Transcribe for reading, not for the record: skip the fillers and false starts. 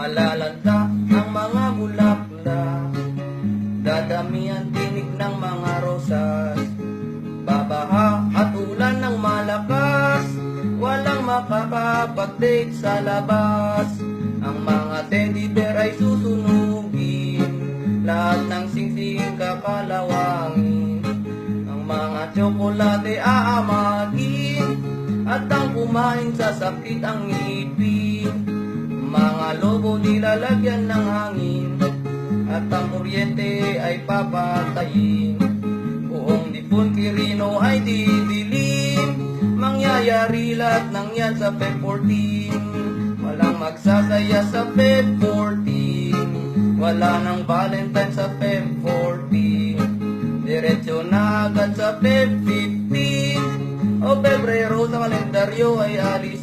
Malalanta ang mga bulaklak, dadami ang tinig ng mga rosas. Babaha at ulan ng malakas, walang makakapag-date sa labas. Ang mga teddy bear ay susunugin, lahat ng singsing kakalawangin. Ang mga tsokolate aamagin, at ang kumain sa sakit ang ngipin. Mga lobo nilalagyan ng hangin, at ang kuryente ay papatayin. Buong Dipon Quirino ay didilim, mangyayari lahat ng yan sa Feb 14. Walang magsasaya sa Feb 14, wala nang Valentine sa Feb 14. Diretso na agad sa Feb 15, o Pebrero sa kalendaryo ay alis